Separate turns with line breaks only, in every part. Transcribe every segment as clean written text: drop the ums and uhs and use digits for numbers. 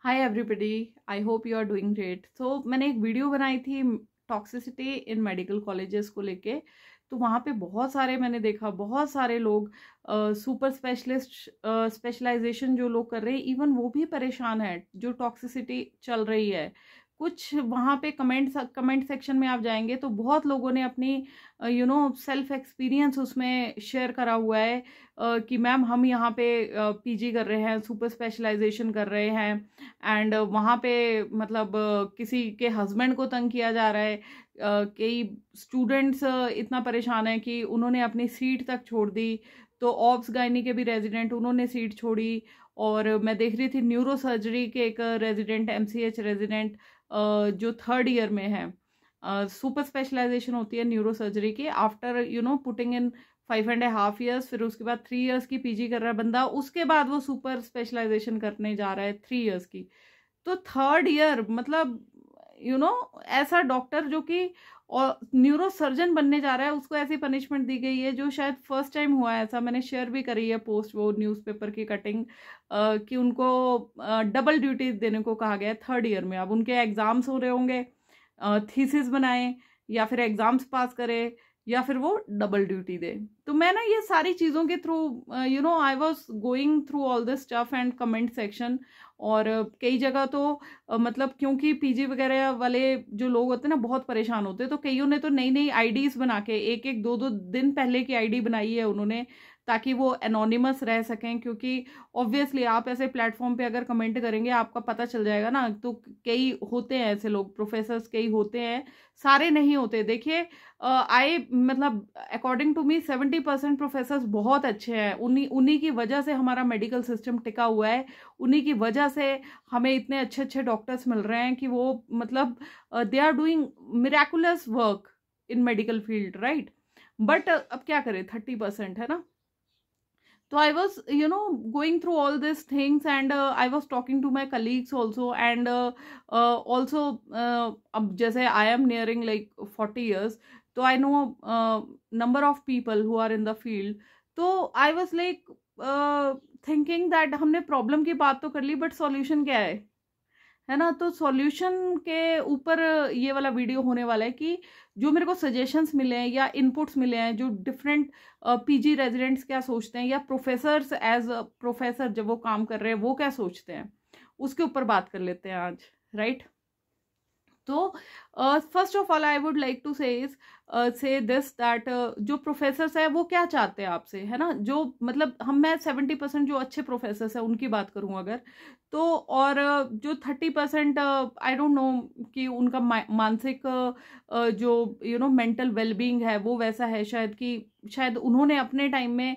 Hi everybody, I hope you are doing great. So मैंने एक video बनाई थी टॉक्सिसिटी इन मेडिकल कॉलेजेस को लेके। तो वहाँ पे बहुत सारे मैंने देखा, बहुत सारे लोग सुपर स्पेशलिस्ट स्पेशलाइजेशन जो लोग कर रहे हैं, इवन वो भी परेशान है जो टॉक्सिसिटी चल रही है। कुछ वहाँ पे कमेंट सेक्शन में आप जाएंगे तो बहुत लोगों ने अपनी सेल्फ एक्सपीरियंस उसमें शेयर करा हुआ है कि मैम हम यहाँ पे पीजी कर रहे हैं, सुपर स्पेशलाइजेशन कर रहे हैं एंड वहाँ पे मतलब किसी के हस्बैंड को तंग किया जा रहा है। कई स्टूडेंट्स इतना परेशान है कि उन्होंने अपनी सीट तक छोड़ दी। तो ऑब्स गायनी के भी रेजिडेंट, उन्होंने सीट छोड़ी। और मैं देख रही थी न्यूरो सर्जरी के एक रेजिडेंट, एमसीएच रेजिडेंट जो थर्ड ईयर में है। सुपर स्पेशलाइजेशन होती है न्यूरो सर्जरी की, आफ्टर पुटिंग इन 5.5 years, फिर उसके बाद 3 years की पीजी कर रहा है बंदा, उसके बाद वो सुपर स्पेशलाइजेशन करने जा रहा है 3 years की। तो थर्ड ईयर मतलब ऐसा डॉक्टर जो कि और न्यूरो सर्जन बनने जा रहा है, उसको ऐसी पनिशमेंट दी गई है जो शायद फर्स्ट टाइम हुआ है। ऐसा मैंने शेयर भी करी है पोस्ट, वो न्यूज़पेपर की कटिंग, कि उनको डबल ड्यूटी देने को कहा गया है थर्ड ईयर में। अब उनके एग्जाम्स हो रहे होंगे, थीसिस बनाए या फिर एग्जाम्स पास करे या फिर वो डबल ड्यूटी दे। तो मैं ना ये सारी चीज़ों के through I was going through all this stuff and comment section. और कई जगह तो मतलब क्योंकि पीजी वगैरह वाले जो लोग होते हैं ना बहुत परेशान होते हैं, तो कईयों ने तो नई नई आईडीज बना के एक एक दो दो दिन पहले की आईडी बनाई है उन्होंने, ताकि वो एनोनिमस रह सकें। क्योंकि ऑब्वियसली आप ऐसे प्लेटफॉर्म पे अगर कमेंट करेंगे आपका पता चल जाएगा ना। तो कई होते हैं ऐसे लोग, प्रोफेसर्स कई होते हैं, सारे नहीं होते। देखिए आई मतलब अकॉर्डिंग टू मी 70% प्रोफेसर्स बहुत अच्छे हैं। उन्हीं उन्हीं की वजह से हमारा मेडिकल सिस्टम टिका हुआ है, उन्हीं की वजह से हमें इतने अच्छे अच्छे डॉक्टर्स मिल रहे हैं कि वो मतलब they are doing miraculous work in medical field, right. But अब क्या करें, 30% है ना। So I was, going through all these things, and I was talking to my colleagues also, and also अब जैसे I am nearing like 40 years, तो I know number of people who are in the field. तो I was like thinking that हमने problem की बात तो कर ली, but solution क्या है ना। तो सॉल्यूशन के ऊपर ये वाला वीडियो होने वाला है कि जो मेरे को सजेशंस मिले हैं या इनपुट्स मिले हैं, जो डिफरेंट पीजी रेजिडेंट्स क्या सोचते हैं, या प्रोफेसर्स एज प्रोफेसर जब वो काम कर रहे हैं वो क्या सोचते हैं, उसके ऊपर बात कर लेते हैं आज, राइट। तो first of all I would like to say this that जो प्रोफेसर्स है वो क्या चाहते हैं आपसे, है ना। जो मतलब मैं 70% जो अच्छे प्रोफेसर्स हैं उनकी बात करूं अगर, तो और जो 30% आई डोंट नो कि उनका मानसिक जो मेंटल वेलबींग है वो वैसा है शायद, कि शायद उन्होंने अपने टाइम में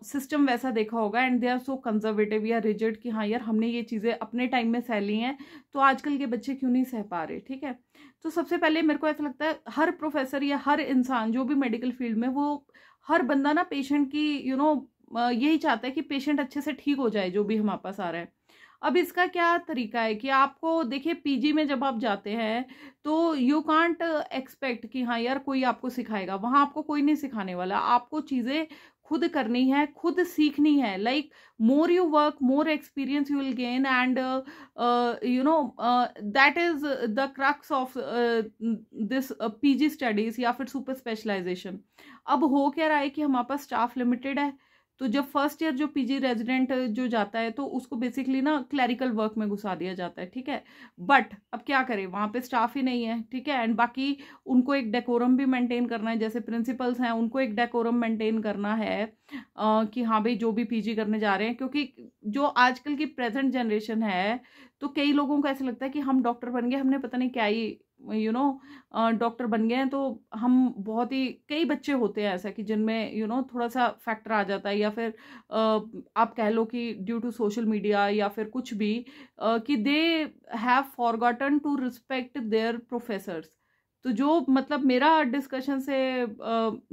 सिस्टम वैसा देखा होगा and they are so conservative या रिजिड कि हाँ यार हमने ये चीज़ें अपने टाइम में सह ली हैं, तो आजकल के बच्चे क्यों नहीं सह पा रहे, ठीक है। तो सबसे पहले मेरे को ऐसा लगता है हर प्रोफेसर या हर इंसान जो भी मेडिकल फील्ड में, वो हर बंदा ना पेशेंट की यही चाहता है कि पेशेंट अच्छे से ठीक हो जाए जो भी हमारे पास आ रहा है। अब इसका क्या तरीका है कि आपको देखिए, पीजी में जब आप जाते हैं तो यू कांट एक्सपेक्ट कि हाँ यार कोई आपको सिखाएगा, वहां आपको कोई नहीं सिखाने वाला। आपको चीजें खुद करनी है, खुद सीखनी है। Like more you work, more experience you will gain, and that is the crux of this PG studies या फिर सुपर स्पेशलाइजेशन। अब हो क्या रहा है कि हमारे पास स्टाफ लिमिटेड है, तो जब फर्स्ट ईयर जो पीजी रेजिडेंट जो जाता है तो उसको बेसिकली ना क्लैरिकल वर्क में घुसा दिया जाता है, ठीक है। बट अब क्या करें, वहां पे स्टाफ ही नहीं है, ठीक है। एंड बाकी उनको एक डेकोरम भी मेंटेन करना है, जैसे प्रिंसिपल्स हैं उनको एक डेकोरम मेंटेन करना है कि हाँ भाई जो भी पीजी करने जा रहे हैं। क्योंकि जो आजकल की प्रेजेंट जनरेशन है, तो कई लोगों को ऐसा लगता है कि हम डॉक्टर बन गए, हमने पता नहीं क्या ही डॉक्टर बन गए हैं। तो हम बहुत ही, कई बच्चे होते हैं ऐसा कि जिनमें थोड़ा सा फैक्टर आ जाता है, या फिर आप कह लो कि ड्यू टू सोशल मीडिया या फिर कुछ भी, कि they have forgotten to respect their professors. तो जो मतलब मेरा डिस्कशन से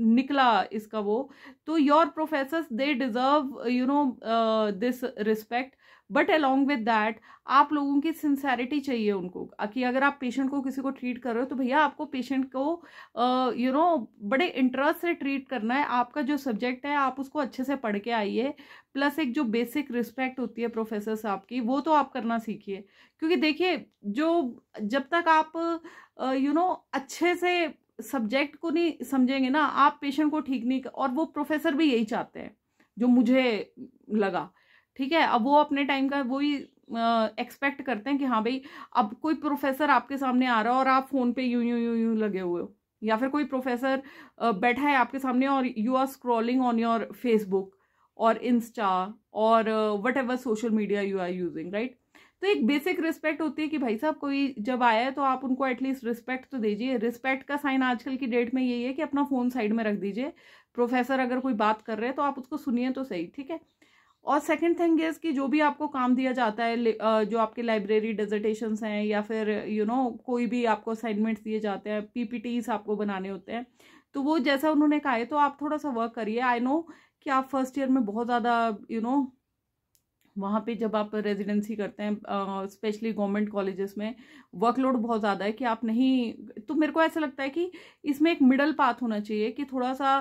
निकला इसका वो, तो your professors they deserve this respect. But along with that आप लोगों की सिंसेरिटी चाहिए उनको, कि अगर आप पेशेंट को किसी को ट्रीट कर रहे हो तो भैया आपको पेशेंट को बड़े इंटरेस्ट से ट्रीट करना है। आपका जो सब्जेक्ट है आप उसको अच्छे से पढ़ के आइए, प्लस एक जो बेसिक रिस्पेक्ट होती है प्रोफेसर साहब की वो तो आप करना सीखिए। क्योंकि देखिए जब तक आप अच्छे से सब्जेक्ट को नहीं समझेंगे ना, आप पेशेंट को ठीक नहीं, और वो प्रोफेसर भी यही चाहते हैं जो मुझे लगा, ठीक है। अब वो अपने टाइम का वही एक्सपेक्ट करते हैं कि हाँ भाई अब कोई प्रोफेसर आपके सामने आ रहा है और आप फोन पे यूं यूं यूं यूं लगे हुए हो, या फिर कोई प्रोफेसर बैठा है आपके सामने और you are scrolling on your Facebook और इंस्टा और whatever social media you are using, right. तो एक बेसिक रिस्पेक्ट होती है कि भाई साहब कोई जब आया है तो आप उनको एटलीस्ट रिस्पेक्ट तो दीजिए। रिस्पेक्ट का साइन आजकल की डेट में यही है कि अपना फोन साइड में रख दीजिए, प्रोफेसर अगर कोई बात कर रहे हैं तो आप उसको सुनिए तो सही, ठीक है। और सेकंड थिंग इज कि जो भी आपको काम दिया जाता है, जो आपके लाइब्रेरी डिजर्टेशंस हैं या फिर कोई भी आपको असाइनमेंट्स दिए जाते हैं, पीपीटीज आपको बनाने होते हैं, तो वो जैसा उन्होंने कहा है तो आप थोड़ा सा वर्क करिए। आई नो कि आप फर्स्ट ईयर में बहुत ज़्यादा वहाँ पे जब आप रेजिडेंसी करते हैं स्पेशली गवर्नमेंट कॉलेजेस में वर्कलोड बहुत ज़्यादा है कि आप नहीं, तो मेरे को ऐसा लगता है कि इसमें एक मिडल पाथ होना चाहिए कि थोड़ा सा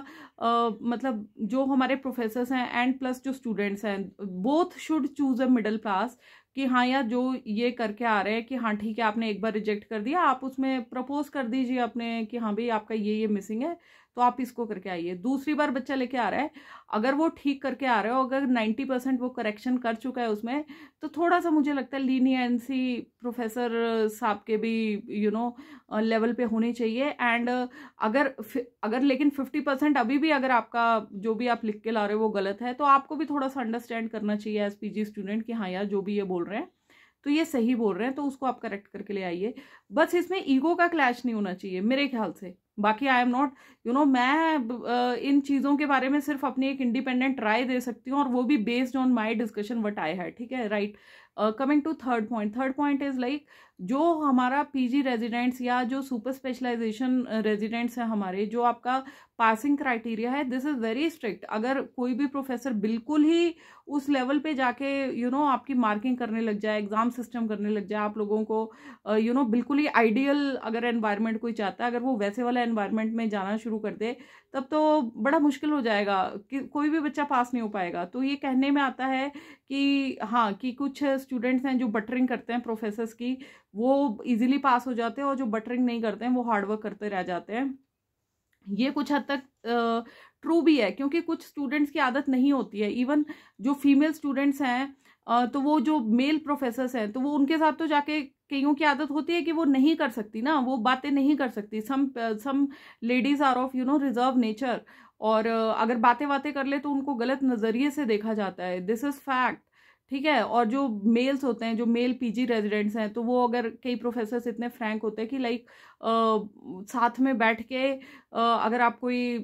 मतलब जो हमारे प्रोफेसर्स हैं एंड प्लस जो स्टूडेंट्स हैं both should choose a middle pass, कि हाँ यार जो ये करके आ रहे हैं कि हाँ ठीक है आपने एक बार रिजेक्ट कर दिया, आप उसमें प्रपोज कर दीजिए अपने कि हाँ भाई आपका ये मिसिंग है तो आप इसको करके आइए। दूसरी बार बच्चा लेके आ रहा है, अगर वो ठीक करके आ रहा है, अगर 90% वो करेक्शन कर चुका है उसमें, तो थोड़ा सा मुझे लगता है लीनियंसी प्रोफेसर साहब के भी लेवल पे होनी चाहिए। एंड अगर लेकिन 50% अभी भी अगर आपका जो भी आप लिख के ला रहे हो वो गलत है, तो आपको भी थोड़ा सा अंडरस्टैंड करना चाहिए एज पीजी स्टूडेंट कि हाँ यार जो भी ये बोल रहे हैं तो ये सही बोल रहे हैं, तो उसको आप करेक्ट करके ले आइए। बस इसमें ईगो का क्लैश नहीं होना चाहिए मेरे ख्याल से। बाकी आई एम नॉट मैं इन चीज़ों के बारे में सिर्फ अपनी एक इंडिपेंडेंट राय दे सकती हूँ, और वो भी based on my discussion what I had, ठीक है, right. Coming to third point is like जो हमारा पीजी रेजिडेंट्स या जो सुपर स्पेशलाइजेशन रेजिडेंट्स हैं हमारे, जो आपका पासिंग क्राइटेरिया है दिस इज वेरी स्ट्रिक्ट। अगर कोई भी प्रोफेसर बिल्कुल ही उस लेवल पे जाके आपकी मार्किंग करने लग जाए, एग्जाम सिस्टम करने लग जाए, आप लोगों को बिल्कुल ही आइडियल अगर एनवायरनमेंट कोई चाहता है, अगर वो वैसे वाला एनवायरनमेंट में जाना शुरू कर दे, तब तो बड़ा मुश्किल हो जाएगा कि कोई भी बच्चा पास नहीं हो पाएगा। तो ये कहने में आता है कि हाँ कि कुछ स्टूडेंट्स हैं जो बटरिंग करते हैं प्रोफेसर्स की, वो इजीली पास हो जाते हैं, और जो बटरिंग नहीं करते हैं वो हार्डवर्क करते रह जाते हैं। ये कुछ हद तक ट्रू भी है, क्योंकि कुछ स्टूडेंट्स की आदत नहीं होती है। इवन जो फीमेल स्टूडेंट्स हैं तो वो जो मेल प्रोफेसर्स हैं तो वो उनके साथ तो जाके कईयों की आदत होती है कि वो नहीं कर सकती ना, वो बातें नहीं कर सकती। Some ladies are of reserve nature, और अगर बातें कर ले तो उनको गलत नजरिए से देखा जाता है, दिस इज फैक्ट, ठीक है। और जो मेल्स होते हैं, जो मेल पीजी रेजिडेंट्स हैं, तो वो अगर कई प्रोफेसर्स इतने फ्रैंक होते हैं कि लाइक साथ में बैठ के अगर आप कोई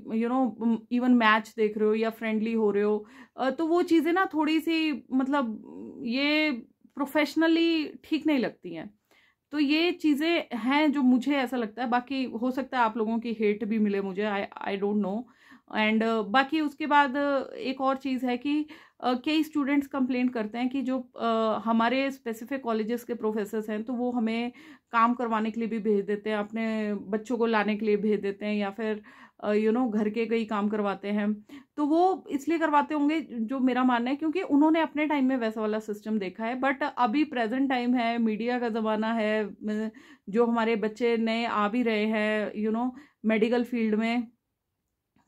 इवन मैच देख रहे हो या फ्रेंडली हो रहे हो, तो वो चीज़ें ना थोड़ी सी मतलब ये प्रोफेशनली ठीक नहीं लगती हैं। तो ये चीज़ें हैं जो मुझे ऐसा लगता है। बाकी हो सकता है आप लोगों की हेट भी मिले मुझे, आई डोंट नो। एंड बाकी उसके बाद एक और चीज़ है कि कई स्टूडेंट्स कंप्लेंट करते हैं कि जो हमारे स्पेसिफिक कॉलेजेस के प्रोफेसर्स हैं तो वो हमें काम करवाने के लिए भी भेज देते हैं, अपने बच्चों को लाने के लिए भेज देते हैं, या फिर घर के कई काम करवाते हैं। तो वो इसलिए करवाते होंगे, जो मेरा मानना है, क्योंकि उन्होंने अपने टाइम में वैसा वाला सिस्टम देखा है। बट अभी प्रेजेंट टाइम है, मीडिया का ज़माना है, जो हमारे बच्चे नए आ भी रहे हैं मेडिकल फील्ड में,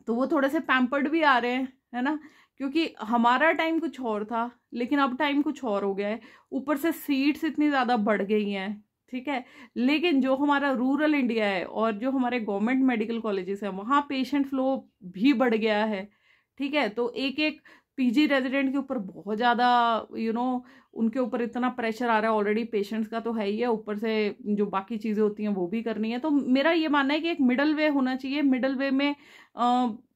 तो वो थोड़े से पैम्पर्ड भी आ रहे हैं, है ना। क्योंकि हमारा टाइम कुछ और था लेकिन अब टाइम कुछ और हो गया है, ऊपर से सीट्स इतनी ज़्यादा बढ़ गई हैं, ठीक है। लेकिन जो हमारा रूरल इंडिया है और जो हमारे गवर्नमेंट मेडिकल कॉलेजेस हैं वहाँ पेशेंट फ्लो भी बढ़ गया है, ठीक है। तो एक एक पीजी रेजिडेंट के ऊपर बहुत ज़्यादा उनके ऊपर इतना प्रेशर आ रहा है, ऑलरेडी पेशेंट्स का तो है ही है, ऊपर से जो बाकी चीज़ें होती हैं वो भी करनी है। तो मेरा ये मानना है कि एक मिडल वे होना चाहिए। मिडल वे में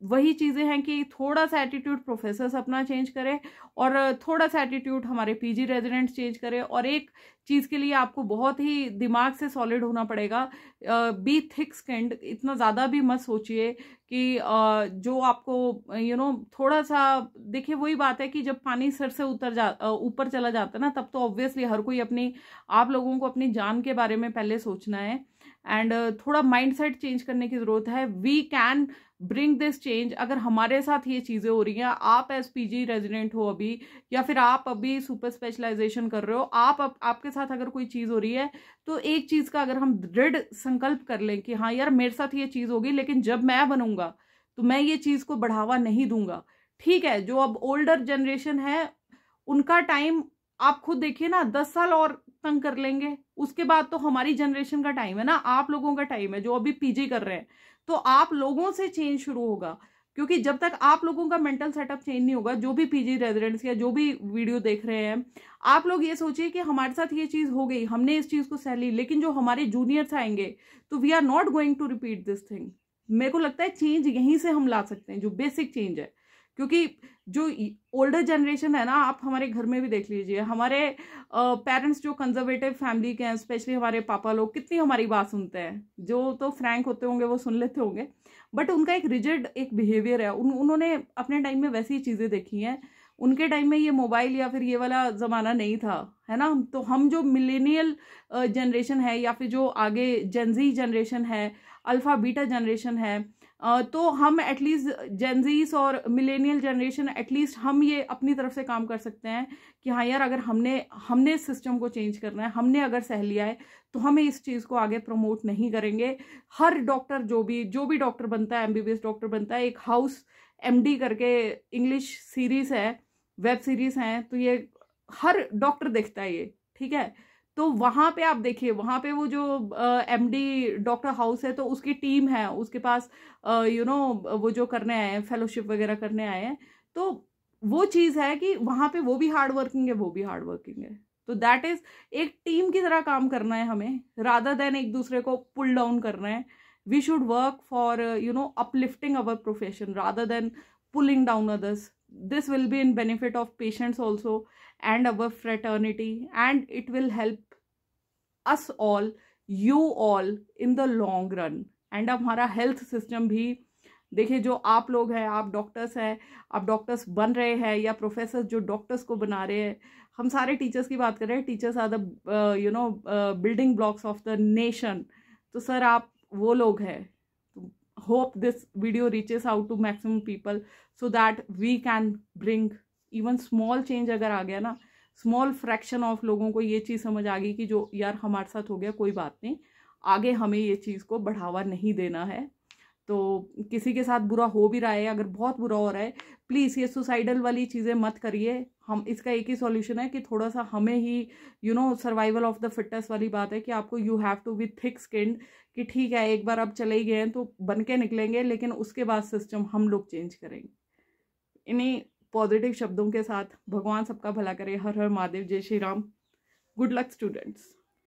वही चीज़ें हैं कि थोड़ा सा एटीट्यूड प्रोफेसर्स अपना चेंज करें, और थोड़ा सा एटीट्यूड हमारे पीजी रेजिडेंट्स चेंज करें। और एक चीज़ के लिए आपको बहुत ही दिमाग से सॉलिड होना पड़ेगा, बी थिक स्किन्ड, इतना ज़्यादा भी मत सोचिए कि जो आपको थोड़ा सा देखिए, वही बात है कि जब पानी सर से ऊपर चला जाता आता ना, तब तो ऑब्वियसली हर कोई अपनी, आप लोगों को अपनी जान के बारे में पहले सोचना है एंड थोड़ा माइंडसेट चेंज करने की जरूरत है। We can bring this change. अगर हमारे साथ ये चीजें हो रही हैं, आप एज पीजी रेजिडेंट हो अभी, या फिर आप अभी सुपर स्पेशलाइजेशन कर रहे हो, आपके साथ अगर कोई चीज हो रही है, तो एक चीज का अगर हम दृढ़ संकल्प कर लें कि हाँ यार मेरे साथ ये चीज होगी, लेकिन जब मैं बनूंगा तो मैं ये चीज को बढ़ावा नहीं दूंगा। ठीक है, जो अब ओल्डर जनरेशन है उनका टाइम आप खुद देखिए ना, 10 साल और तंग कर लेंगे, उसके बाद तो हमारी जनरेशन का टाइम है ना, आप लोगों का टाइम है जो अभी पीजी कर रहे हैं। तो आप लोगों से चेंज शुरू होगा, क्योंकि जब तक आप लोगों का मेंटल सेटअप चेंज नहीं होगा, जो भी पीजी रेजिडेंट्स या जो भी वीडियो देख रहे हैं, आप लोग ये सोचिए कि हमारे साथ ये चीज हो गई, हमने इस चीज को सह ली, लेकिन जो हमारे जूनियर्स आएंगे तो we are not going to repeat this thing. मेरे को लगता है चेंज यहीं से हम ला सकते हैं, जो बेसिक चेंज है। क्योंकि जो ओल्डर जनरेशन है ना, आप हमारे घर में भी देख लीजिए, हमारे पेरेंट्स जो कंजर्वेटिव फैमिली के हैं, स्पेशली हमारे पापा लोग, कितनी हमारी बात सुनते हैं। जो तो फ्रैंक होते होंगे वो सुन लेते होंगे, बट उनका एक रिजिड एक बिहेवियर है। उन्होंने अपने टाइम में वैसी चीजें देखी हैं। उनके टाइम में ये मोबाइल या फिर ये वाला जमाना नहीं था, है ना। तो हम जो मिलेनियल जनरेशन है, या फिर जो आगे जेनजी जनरेशन है, अल्फा बीटा जनरेशन है, तो हम एटलीस्ट जेनजीस और मिलेनियल जनरेशन, एटलीस्ट हम ये अपनी तरफ से काम कर सकते हैं कि हाँ यार, अगर हमने इस सिस्टम को चेंज करना है, हमने अगर सह लिया है, तो हमें इस चीज़ को आगे प्रमोट नहीं करेंगे। हर डॉक्टर जो भी डॉक्टर बनता है, एमबीबीएस डॉक्टर बनता है, एक हाउस एमडी करके इंग्लिश सीरीज है, वेब सीरीज है, तो ये हर डॉक्टर देखता है ये, ठीक है। तो वहां पे आप देखिए, वहां पे वो जो एमडी डॉक्टर हाउस है, तो उसकी टीम है, उसके पास वो जो करने आए हैं, फेलोशिप वगैरह करने आए हैं, तो वो चीज है कि वहां पे वो भी हार्ड वर्किंग है, वो भी हार्ड वर्किंग है। तो दैट इज, एक टीम की तरह काम करना है हमें, रादर देन एक दूसरे को पुल डाउन करना है। We should work for uplifting our profession rather than pulling down others. This will be in benefit of patients also and our fraternity, and it will help us all, you all in the long run. And हमारा health system भी देखिए, जो आप लोग हैं, आप doctors हैं, आप डॉक्टर्स बन रहे हैं, या प्रोफेसर जो डॉक्टर्स को बना रहे हैं, हम सारे टीचर्स की बात कर रहे हैं। Teachers are the building blocks of the nation. तो सर आप वो लोग हैं। Hope this video reaches out to maximum people so that we can bring even small change. अगर आ गया ना, small fraction of लोगों को ये चीज़ समझ आ गई कि जो यार हमारे साथ हो गया, कोई बात नहीं, आगे हमें ये चीज़ को बढ़ावा नहीं देना है। तो किसी के साथ बुरा हो भी रहा है, अगर बहुत बुरा हो रहा है, प्लीज़ ये सुसाइडल वाली चीज़ें मत करिए। हम इसका एक ही सॉल्यूशन है कि थोड़ा सा हमें ही सर्वाइवल ऑफ द फिटेस्ट वाली बात है कि आपको you have to be thick skinned, कि ठीक है एक बार अब चले ही गए हैं तो बन के निकलेंगे, लेकिन उसके बाद सिस्टम हम लोग चेंज करेंगे। इन्हीं पॉजिटिव शब्दों के साथ भगवान सबका भला करे। हर हर महादेव, जय Shri Ram. Good luck students.